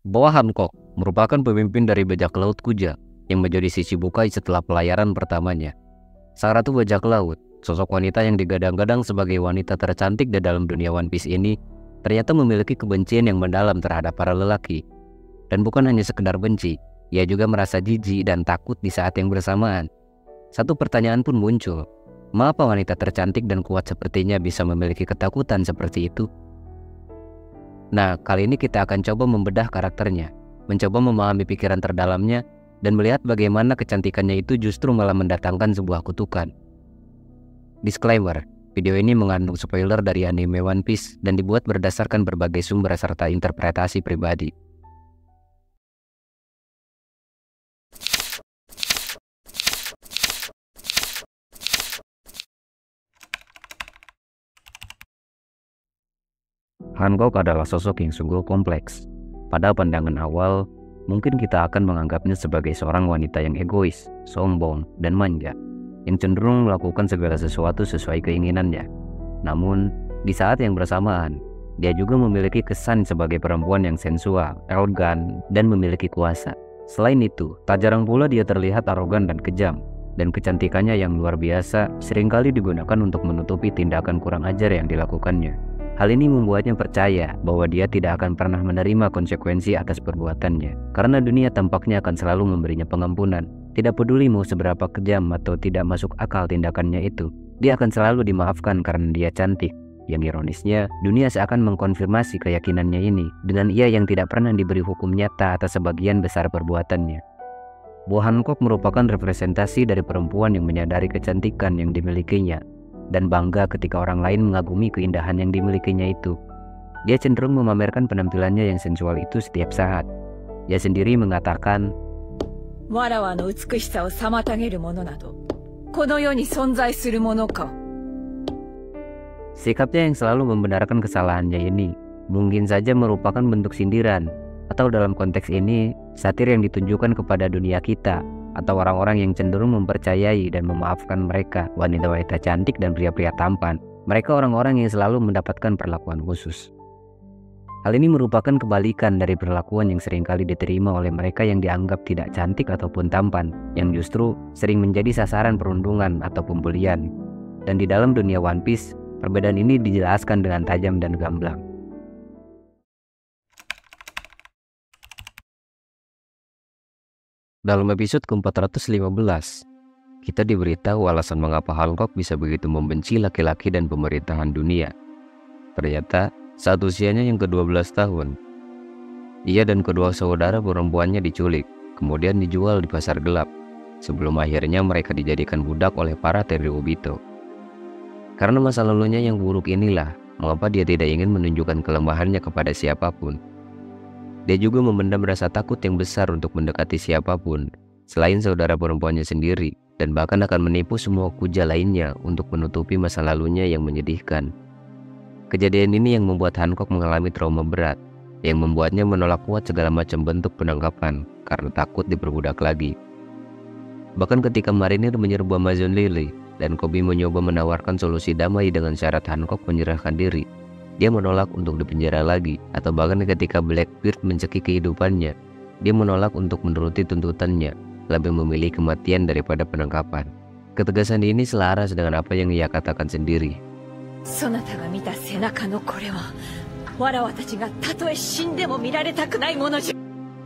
bahwa Hancock merupakan pemimpin dari bajak laut Kuja yang menjadi Shichibukai setelah pelayaran pertamanya. Sang ratu bajak laut, sosok wanita yang digadang-gadang sebagai wanita tercantik di dalam dunia One Piece ini, ternyata memiliki kebencian yang mendalam terhadap para lelaki. Dan bukan hanya sekedar benci, ia juga merasa jijik dan takut di saat yang bersamaan. Satu pertanyaan pun muncul, mengapa wanita tercantik dan kuat sepertinya bisa memiliki ketakutan seperti itu? Nah, kali ini kita akan coba membedah karakternya, mencoba memahami pikiran terdalamnya, dan melihat bagaimana kecantikannya itu justru malah mendatangkan sebuah kutukan. Disclaimer, video ini mengandung spoiler dari anime One Piece dan dibuat berdasarkan berbagai sumber serta interpretasi pribadi. Hancock adalah sosok yang sungguh kompleks. Pada pandangan awal, mungkin kita akan menganggapnya sebagai seorang wanita yang egois, sombong, dan manja, yang cenderung melakukan segala sesuatu sesuai keinginannya. Namun, di saat yang bersamaan, dia juga memiliki kesan sebagai perempuan yang sensual, arogan, dan memiliki kuasa. Selain itu, tak jarang pula dia terlihat arogan dan kejam, dan kecantikannya yang luar biasa seringkali digunakan untuk menutupi tindakan kurang ajar yang dilakukannya. Hal ini membuatnya percaya bahwa dia tidak akan pernah menerima konsekuensi atas perbuatannya, karena dunia tampaknya akan selalu memberinya pengampunan. Tidak peduli mau seberapa kejam atau tidak masuk akal tindakannya itu, dia akan selalu dimaafkan karena dia cantik. Yang ironisnya, dunia seakan mengkonfirmasi keyakinannya ini dengan ia yang tidak pernah diberi hukum nyata atas sebagian besar perbuatannya. Bo Hancock merupakan representasi dari perempuan yang menyadari kecantikan yang dimilikinya dan bangga ketika orang lain mengagumi keindahan yang dimilikinya itu. Dia cenderung memamerkan penampilannya yang sensual itu setiap saat. Dia sendiri mengatakan, sikapnya yang selalu membenarkan kesalahannya ini mungkin saja merupakan bentuk sindiran, atau dalam konteks ini, satir yang ditunjukkan kepada dunia kita, atau orang-orang yang cenderung mempercayai dan memaafkan mereka, wanita-wanita cantik dan pria-pria tampan. Mereka orang-orang yang selalu mendapatkan perlakuan khusus. Hal ini merupakan kebalikan dari perlakuan yang seringkali diterima oleh mereka yang dianggap tidak cantik ataupun tampan, yang justru sering menjadi sasaran perundungan atau pembulian. Dan di dalam dunia One Piece, perbedaan ini dijelaskan dengan tajam dan gamblang. Dalam episode ke-415, kita diberitahu alasan mengapa Hancock bisa begitu membenci laki-laki dan pemerintahan dunia. Ternyata, saat usianya yang ke-12 tahun, ia dan kedua saudara perempuannya diculik, kemudian dijual di pasar gelap, sebelum akhirnya mereka dijadikan budak oleh para Tenryubito. Karena masa lalunya yang buruk inilah, mengapa dia tidak ingin menunjukkan kelemahannya kepada siapapun. Dia juga memendam rasa takut yang besar untuk mendekati siapapun, selain saudara perempuannya sendiri, dan bahkan akan menipu semua Kuja lainnya untuk menutupi masa lalunya yang menyedihkan. Kejadian ini yang membuat Hancock mengalami trauma berat, yang membuatnya menolak kuat segala macam bentuk penangkapan, karena takut diperbudak lagi. Bahkan ketika marinir menyerbu Amazon Lily, dan Koby mencoba menawarkan solusi damai dengan syarat Hancock menyerahkan diri, dia menolak untuk dipenjara lagi, atau bahkan ketika Blackbeard mencekik kehidupannya, dia menolak untuk menuruti tuntutannya, lebih memilih kematian daripada penangkapan. Ketegasan ini selaras dengan apa yang ia katakan sendiri.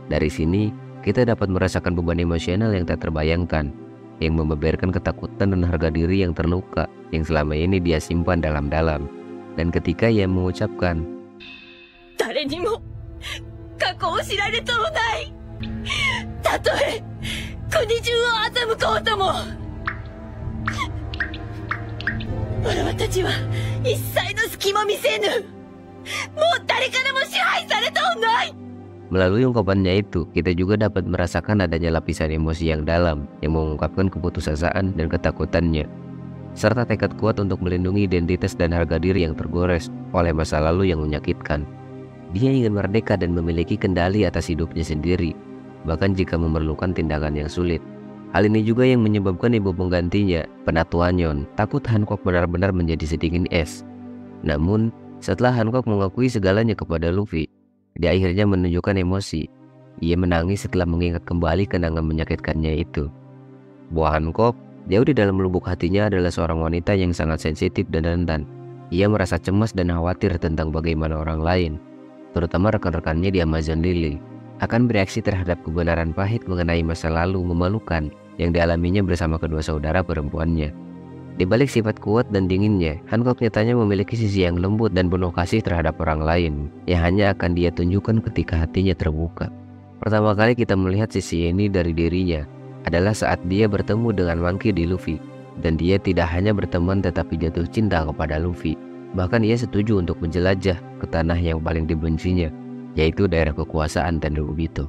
Dari sini, kita dapat merasakan beban emosional yang tak terbayangkan, yang membeberkan ketakutan dan harga diri yang terluka, yang selama ini dia simpan dalam-dalam. Dan ketika ia mengucapkan, melalui ungkapannya itu, kita juga dapat merasakan adanya lapisan emosi yang dalam, yang mengungkapkan keputusasaan dan ketakutannya, serta tekad kuat untuk melindungi identitas dan harga diri yang tergores oleh masa lalu yang menyakitkan. Dia ingin merdeka dan memiliki kendali atas hidupnya sendiri, bahkan jika memerlukan tindakan yang sulit. Hal ini juga yang menyebabkan ibu penggantinya, Penatua Nyon, takut Hancock benar-benar menjadi sedingin es. Namun, setelah Hancock mengakui segalanya kepada Luffy, Dia akhirnya menunjukkan emosi. Ia menangis setelah mengingat kembali kenangan menyakitkannya itu. Bo Hancock, jauh di dalam lubuk hatinya adalah seorang wanita yang sangat sensitif dan rentan. Ia merasa cemas dan khawatir tentang bagaimana orang lain, terutama rekan-rekannya di Amazon Lily, akan bereaksi terhadap kebenaran pahit mengenai masa lalu memalukan yang dialaminya bersama kedua saudara perempuannya. Di balik sifat kuat dan dinginnya, Hancock nyatanya memiliki sisi yang lembut dan penuh kasih terhadap orang lain, yang hanya akan dia tunjukkan ketika hatinya terbuka. Pertama kali kita melihat sisi ini dari dirinya adalah saat dia bertemu dengan Monkey di Luffy, dan dia tidak hanya berteman tetapi jatuh cinta kepada Luffy. Bahkan ia setuju untuk menjelajah ke tanah yang paling dibencinya, yaitu daerah kekuasaan Tenryubito.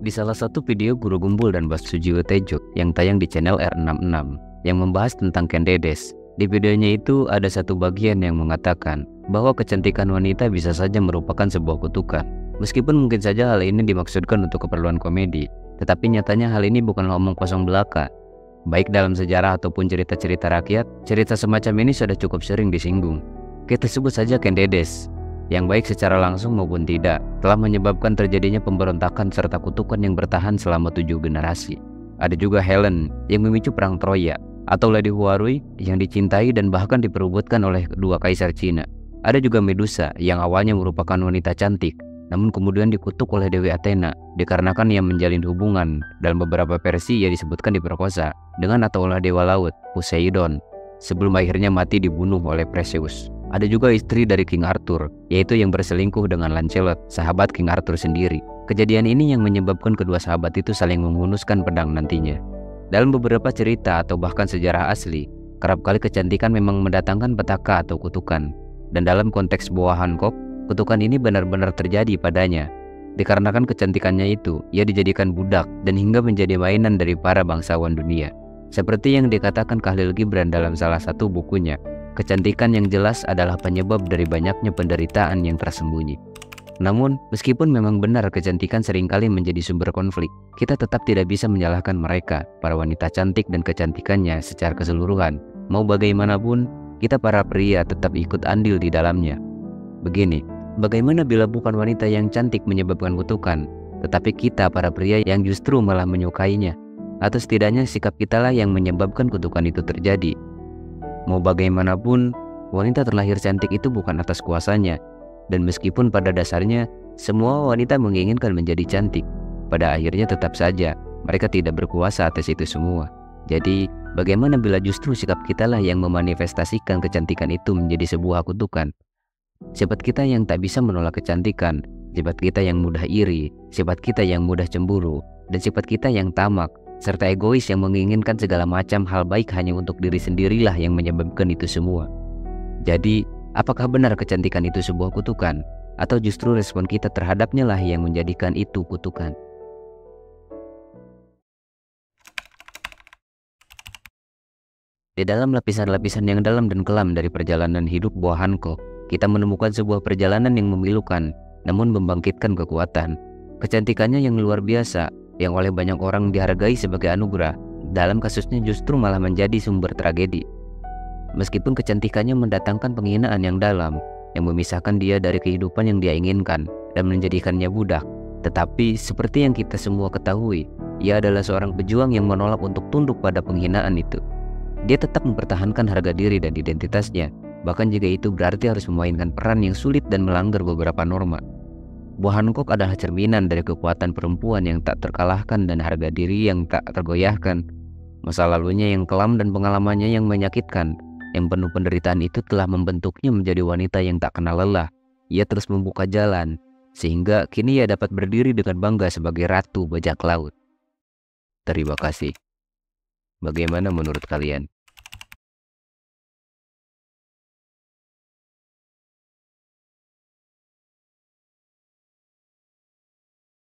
Di salah satu video Guru Gumbul dan Basuji Tejo yang tayang di channel R66 yang membahas tentang Ken Dedes, di videonya itu ada satu bagian yang mengatakan bahwa kecantikan wanita bisa saja merupakan sebuah kutukan. Meskipun mungkin saja hal ini dimaksudkan untuk keperluan komedi, tetapi nyatanya hal ini bukanlah omong kosong belaka. Baik dalam sejarah ataupun cerita-cerita rakyat, cerita semacam ini sudah cukup sering disinggung. Kita sebut saja Ken Dedes, yang baik secara langsung maupun tidak, telah menyebabkan terjadinya pemberontakan serta kutukan yang bertahan selama 7 generasi. Ada juga Helen yang memicu perang Troya, atau Lady Huarui yang dicintai dan bahkan diperebutkan oleh kedua kaisar Cina. Ada juga Medusa yang awalnya merupakan wanita cantik, namun kemudian dikutuk oleh Dewi Athena dikarenakan ia menjalin hubungan. Dalam beberapa versi ia disebutkan diperkosa dengan atau oleh dewa laut Poseidon, sebelum akhirnya mati dibunuh oleh Perseus. Ada juga istri dari King Arthur, yaitu yang berselingkuh dengan Lancelot, sahabat King Arthur sendiri. Kejadian ini yang menyebabkan kedua sahabat itu saling menghunuskan pedang nantinya. Dalam beberapa cerita atau bahkan sejarah asli, kerap kali kecantikan memang mendatangkan petaka atau kutukan. Dan dalam konteks Boa Hancock, kutukan ini benar-benar terjadi padanya. Dikarenakan kecantikannya itu, ia dijadikan budak dan hingga menjadi mainan dari para bangsawan dunia. Seperti yang dikatakan Khalil Gibran dalam salah satu bukunya, kecantikan yang jelas adalah penyebab dari banyaknya penderitaan yang tersembunyi. Namun, meskipun memang benar kecantikan seringkali menjadi sumber konflik, kita tetap tidak bisa menyalahkan mereka, para wanita cantik dan kecantikannya secara keseluruhan. Mau bagaimanapun, kita para pria tetap ikut andil di dalamnya. Begini, bagaimana bila bukan wanita yang cantik menyebabkan kutukan, tetapi kita para pria yang justru malah menyukainya? Atau setidaknya sikap kitalah yang menyebabkan kutukan itu terjadi. Mau bagaimanapun, wanita terlahir cantik itu bukan atas kuasanya. Dan meskipun pada dasarnya, semua wanita menginginkan menjadi cantik, pada akhirnya tetap saja, mereka tidak berkuasa atas itu semua. Jadi, bagaimana bila justru sikap kitalah yang memanifestasikan kecantikan itu menjadi sebuah kutukan? Sifat kita yang tak bisa menolak kecantikan, sifat kita yang mudah iri, sifat kita yang mudah cemburu, dan sifat kita yang tamak, serta egois yang menginginkan segala macam hal baik hanya untuk diri sendirilah yang menyebabkan itu semua. Jadi, apakah benar kecantikan itu sebuah kutukan? Atau justru respon kita terhadapnya lah yang menjadikan itu kutukan? Di dalam lapisan-lapisan yang dalam dan kelam dari perjalanan hidup Boa Hancock, kita menemukan sebuah perjalanan yang memilukan, namun membangkitkan kekuatan. Kecantikannya yang luar biasa, yang oleh banyak orang dihargai sebagai anugerah, dalam kasusnya justru malah menjadi sumber tragedi. Meskipun kecantikannya mendatangkan penghinaan yang dalam, yang memisahkan dia dari kehidupan yang dia inginkan dan menjadikannya budak, tetapi seperti yang kita semua ketahui, ia adalah seorang pejuang yang menolak untuk tunduk pada penghinaan itu. Dia tetap mempertahankan harga diri dan identitasnya, bahkan jika itu berarti harus memainkan peran yang sulit dan melanggar beberapa norma. Boa Hancock adalah cerminan dari kekuatan perempuan yang tak terkalahkan dan harga diri yang tak tergoyahkan. Masa lalunya yang kelam dan pengalamannya yang menyakitkan, yang penuh penderitaan itu telah membentuknya menjadi wanita yang tak kenal lelah. Ia terus membuka jalan, sehingga kini ia dapat berdiri dengan bangga sebagai ratu bajak laut. Terima kasih. Bagaimana menurut kalian?